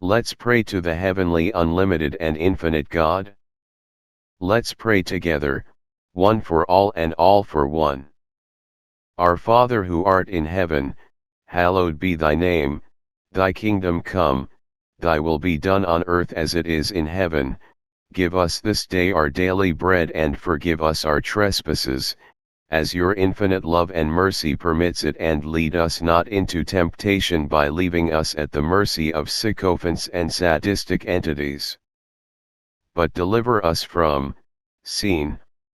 Let's pray to the heavenly, unlimited and infinite God. Let's pray together, one for all and all for one. Our Father who art in heaven, hallowed be thy name, thy kingdom come, thy will be done on earth as it is in heaven. Give us this day our daily bread, and forgive us our trespasses, as your infinite love and mercy permits it, and lead us not into temptation by leaving us at the mercy of sycophants and sadistic entities. But deliver us from seen,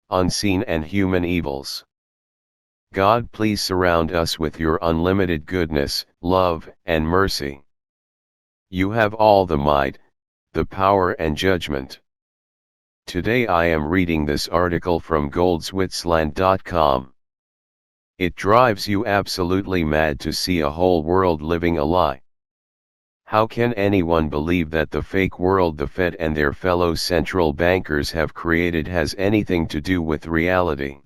unseen and human evils. God, please surround us with your unlimited goodness, love, and mercy. You have all the might, the power and judgment. Today I am reading this article from GoldSwitzerland.com. It drives you absolutely mad to see a whole world living a lie. How can anyone believe that the fake world the Fed and their fellow central bankers have created has anything to do with reality?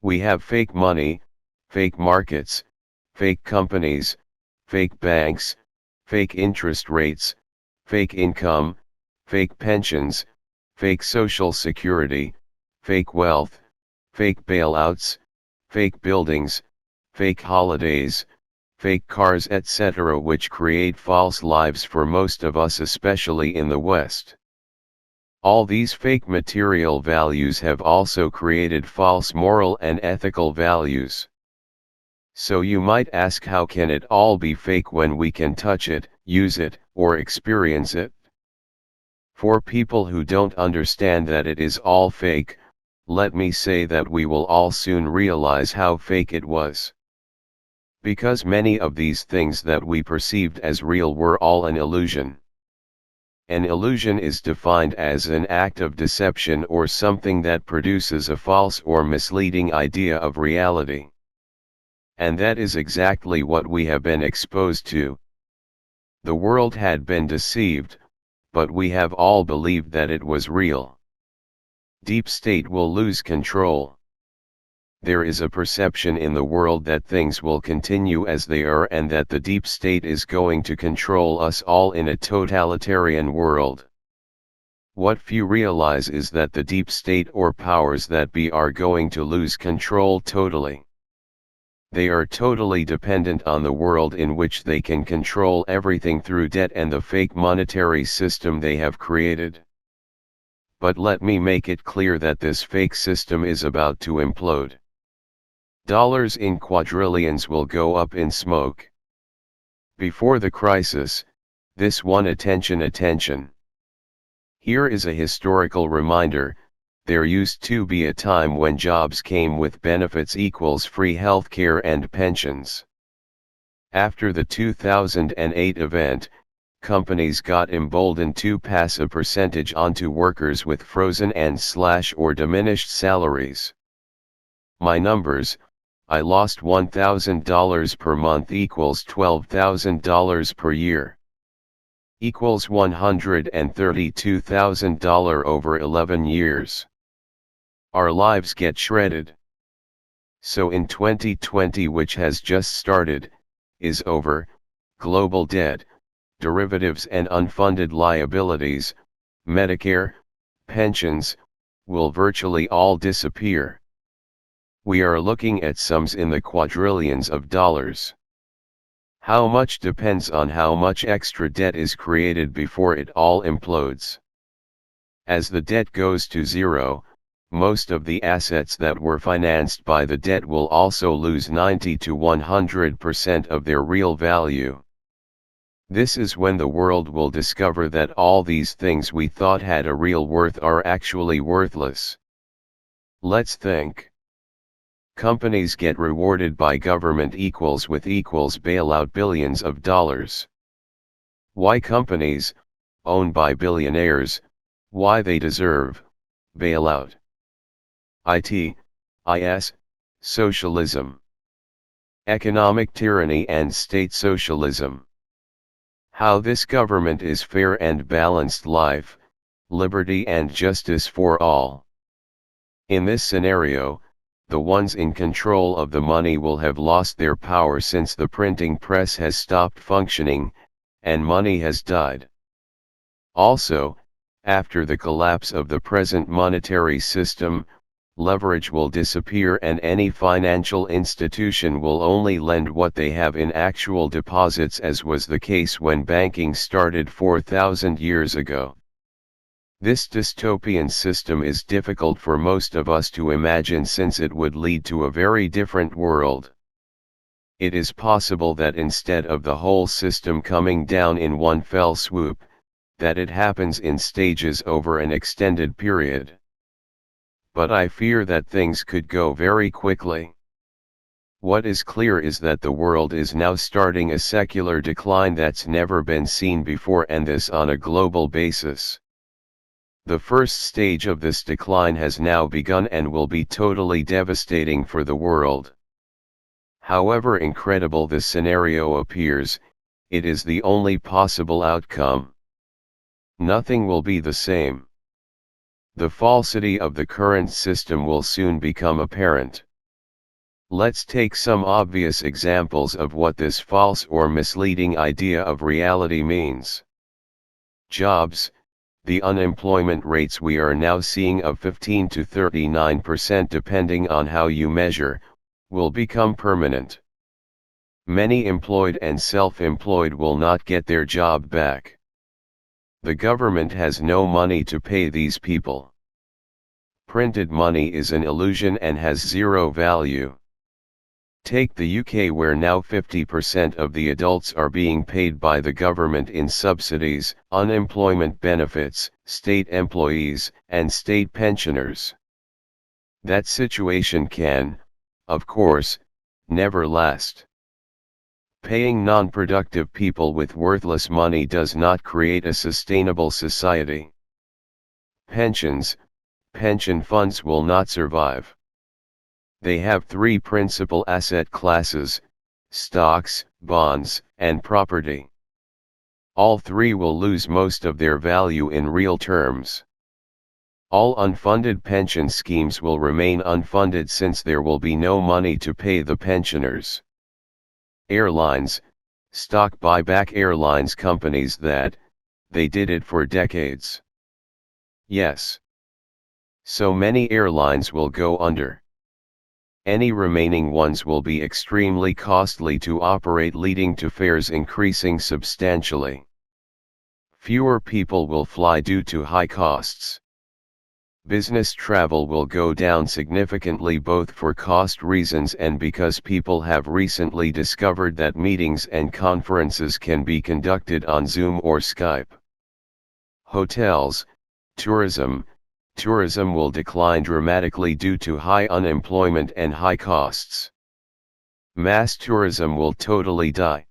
We have fake money, fake markets, fake companies, fake banks, fake interest rates, fake income, fake pensions, fake social security, fake wealth, fake bailouts, fake buildings, fake holidays, fake cars, etc., which create false lives for most of us, especially in the West. All these fake material values have also created false moral and ethical values. So you might ask, how can it all be fake when we can touch it, use it, or experience it? For people who don't understand that it is all fake, let me say that we will all soon realize how fake it was. Because many of these things that we perceived as real were all an illusion. An illusion is defined as an act of deception or something that produces a false or misleading idea of reality. And that is exactly what we have been exposed to. The world had been deceived, but we have all believed that it was real. Deep state will lose control. There is a perception in the world that things will continue as they are, and that the deep state is going to control us all in a totalitarian world. What few realize is that the deep state or powers that be are going to lose control totally. They are totally dependent on the world in which they can control everything through debt and the fake monetary system they have created. But let me make it clear that this fake system is about to implode. Dollars in quadrillions will go up in smoke. Before the crisis, this one attention. Here is a historical reminder. There used to be a time when jobs came with benefits equals free healthcare and pensions. After the 2008 event, companies got emboldened to pass a percentage onto workers with frozen and / or diminished salaries. My numbers: I lost $1,000 per month equals $12,000 per year. Equals $132,000 over 11 years. Our lives get shredded. So in 2020, which has just started, is over, global debt, derivatives and unfunded liabilities, Medicare, pensions, will virtually all disappear. We are looking at sums in the quadrillions of dollars. How much depends on how much extra debt is created before it all implodes. As the debt goes to zero, most of the assets that were financed by the debt will also lose 90 to 100% of their real value. This is when the world will discover that all these things we thought had a real worth are actually worthless. Let's think. Companies get rewarded by government equals bailout billions of dollars. Why companies, owned by billionaires, why they deserve bailout? Is socialism. Economic tyranny and state socialism. How this government is fair and balanced life, liberty and justice for all. In this scenario, the ones in control of the money will have lost their power since the printing press has stopped functioning, and money has died. Also, after the collapse of the present monetary system, leverage will disappear and any financial institution will only lend what they have in actual deposits, as was the case when banking started 4,000 years ago. This dystopian system is difficult for most of us to imagine since it would lead to a very different world. It is possible that instead of the whole system coming down in one fell swoop, that it happens in stages over an extended period. But I fear that things could go very quickly. What is clear is that the world is now starting a secular decline that's never been seen before, and this on a global basis. The first stage of this decline has now begun and will be totally devastating for the world. However incredible this scenario appears, it is the only possible outcome. Nothing will be the same. The falsity of the current system will soon become apparent. Let's take some obvious examples of what this false or misleading idea of reality means. Jobs. The unemployment rates we are now seeing of 15 to 39% depending on how you measure, will become permanent. Many employed and self-employed will not get their job back. The government has no money to pay these people. Printed money is an illusion and has zero value. Take the UK, where now 50% of the adults are being paid by the government in subsidies, unemployment benefits, state employees, and state pensioners. That situation can, of course, never last. Paying non-productive people with worthless money does not create a sustainable society. Pensions, pension funds will not survive. They have three principal asset classes: stocks, bonds, and property. All three will lose most of their value in real terms. All unfunded pension schemes will remain unfunded since there will be no money to pay the pensioners. Airlines, stock buyback airlines companies they did it for decades. Yes. So many airlines will go under. Any remaining ones will be extremely costly to operate, leading to fares increasing substantially. Fewer people will fly due to high costs. Business travel will go down significantly, both for cost reasons and because people have recently discovered that meetings and conferences can be conducted on Zoom or Skype. Hotels, tourism will decline dramatically due to high unemployment and high costs. Mass tourism will totally die.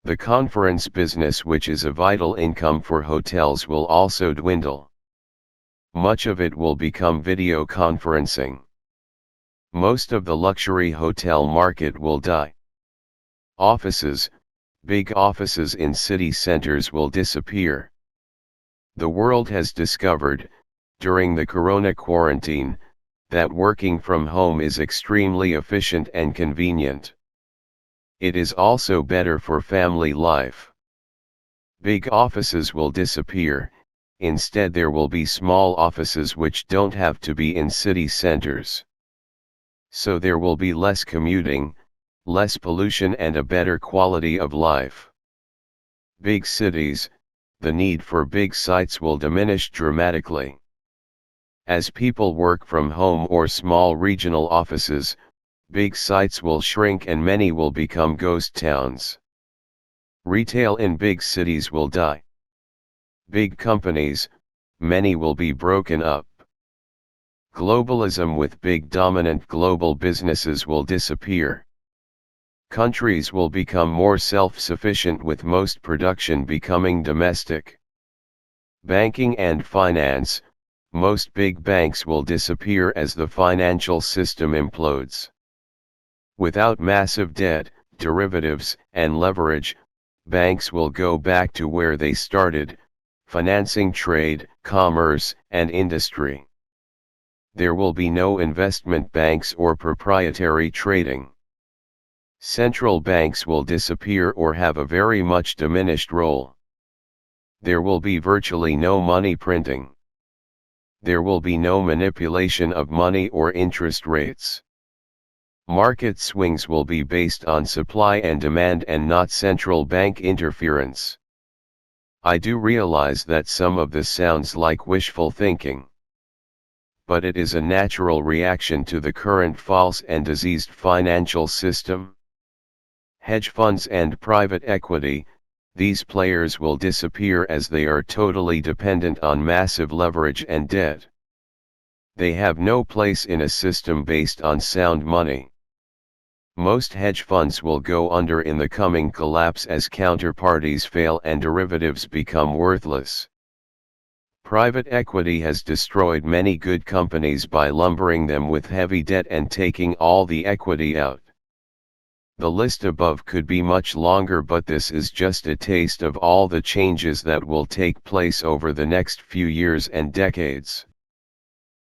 The conference business, which is a vital income for hotels, will also dwindle. Much of it will become video conferencing. Most of the luxury hotel market will die. Offices, big offices in city centers will disappear. The world has discovered, during the corona quarantine, that working from home is extremely efficient and convenient. It is also better for family life. Big offices will disappear. Instead, there will be small offices which don't have to be in city centers. So there will be less commuting, less pollution, and a better quality of life. Big cities, the need for big sites will diminish dramatically. As people work from home or small regional offices, big sites will shrink and many will become ghost towns. Retail in big cities will die. Big companies, many will be broken up. Globalism with big dominant global businesses will disappear. Countries will become more self-sufficient, with most production becoming domestic. Banking and finance, most big banks will disappear as the financial system implodes. Without massive debt, derivatives, and leverage, banks will go back to where they started, financing trade, commerce, and industry. There will be no investment banks or proprietary trading. Central banks will disappear or have a very much diminished role. There will be virtually no money printing. There will be no manipulation of money or interest rates. Market swings will be based on supply and demand and not central bank interference. I do realize that some of this sounds like wishful thinking. But it is a natural reaction to the current false and diseased financial system. Hedge funds and private equity, these players will disappear as they are totally dependent on massive leverage and debt. They have no place in a system based on sound money. Most hedge funds will go under in the coming collapse as counterparties fail and derivatives become worthless. Private equity has destroyed many good companies by lumbering them with heavy debt and taking all the equity out. The list above could be much longer, but this is just a taste of all the changes that will take place over the next few years and decades.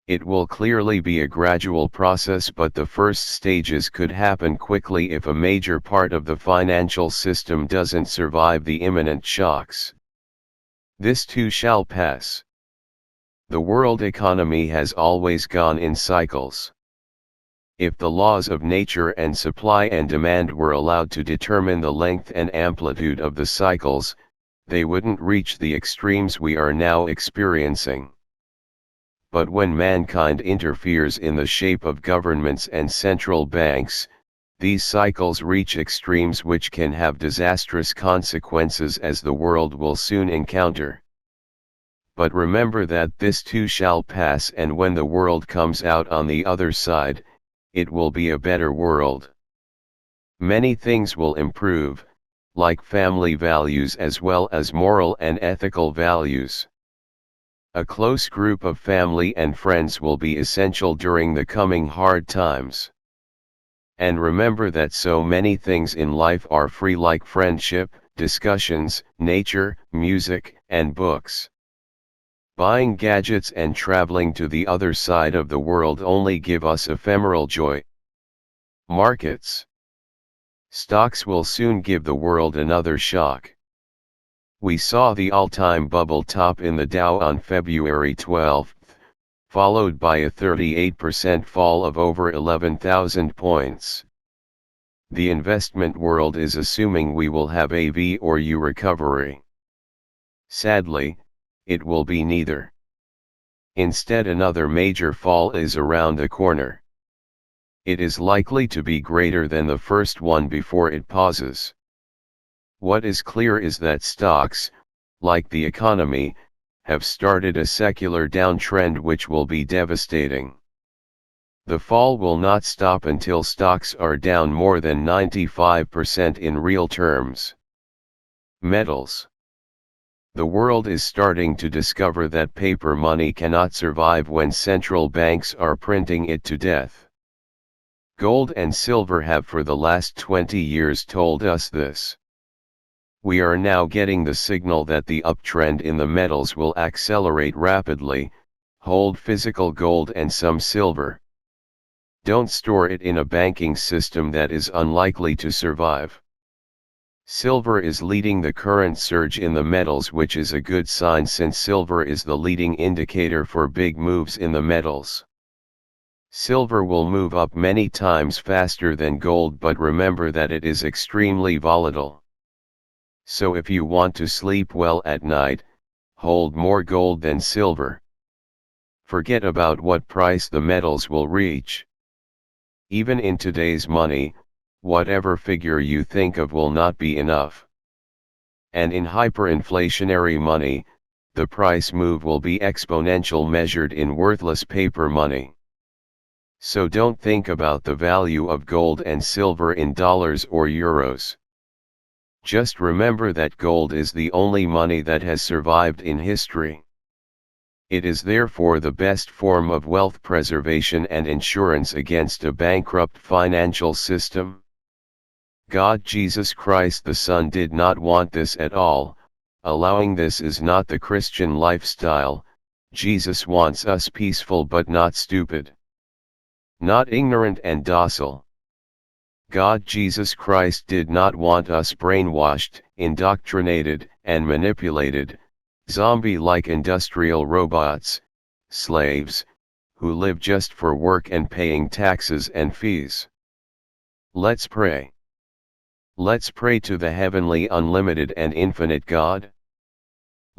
It will clearly be a gradual process, but the first stages could happen quickly if a major part of the financial system doesn't survive the imminent shocks. This too shall pass. The world economy has always gone in cycles. If the laws of nature and supply and demand were allowed to determine the length and amplitude of the cycles, they wouldn't reach the extremes we are now experiencing. But when mankind interferes in the shape of governments and central banks, these cycles reach extremes which can have disastrous consequences, as the world will soon encounter. But remember that this too shall pass, and when the world comes out on the other side, it will be a better world. Many things will improve, like family values as well as moral and ethical values. A close group of family and friends will be essential during the coming hard times. And remember that so many things in life are free, like friendship, discussions, nature, music, and books. Buying gadgets and traveling to the other side of the world only give us ephemeral joy. Markets. Stocks will soon give the world another shock. We saw the all-time bubble top in the Dow on February 12, followed by a 38% fall of over 11,000 points. The investment world is assuming we will have a V or U recovery. Sadly, it will be neither. Instead, another major fall is around the corner. It is likely to be greater than the first one before it pauses. What is clear is that stocks, like the economy, have started a secular downtrend which will be devastating. The fall will not stop until stocks are down more than 95% in real terms. Metals. The world is starting to discover that paper money cannot survive when central banks are printing it to death. Gold and silver have for the last 20 years told us this. We are now getting the signal that the uptrend in the metals will accelerate rapidly. Hold physical gold and some silver. Don't store it in a banking system that is unlikely to survive. Silver is leading the current surge in the metals, which is a good sign since silver is the leading indicator for big moves in the metals. Silver will move up many times faster than gold, but remember that it is extremely volatile. So if you want to sleep well at night, hold more gold than silver. Forget about what price the metals will reach. Even in today's money, whatever figure you think of will not be enough. And in hyperinflationary money, the price move will be exponential, measured in worthless paper money. So don't think about the value of gold and silver in dollars or euros. Just remember that gold is the only money that has survived in history. It is therefore the best form of wealth preservation and insurance against a bankrupt financial system. God, Jesus Christ the Son, did not want this at all. Allowing this is not the Christian lifestyle. Jesus wants us peaceful but not stupid. Not ignorant and docile. God Jesus Christ did not want us brainwashed, indoctrinated, and manipulated, zombie-like industrial robots, slaves, who live just for work and paying taxes and fees. Let's pray. Let's pray to the heavenly, unlimited and infinite God.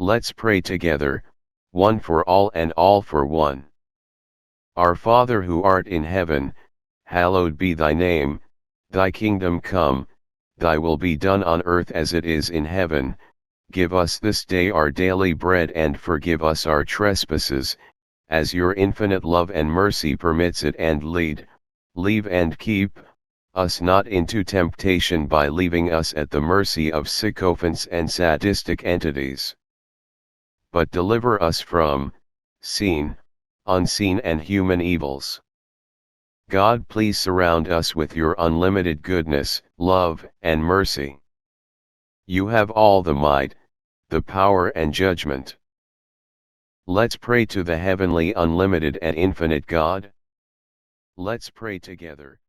Let's pray together, one for all and all for one. Our Father who art in heaven, hallowed be thy name, thy kingdom come, thy will be done on earth as it is in heaven. Give us this day our daily bread, and forgive us our trespasses, as your infinite love and mercy permits it, and leave and keep us not into temptation by leaving us at the mercy of sycophants and sadistic entities. But deliver us from seen, unseen and human evils. God, please surround us with your unlimited goodness, love, and mercy. You have all the might, the power and judgment. Let's pray to the heavenly, unlimited and infinite God. Let's pray together.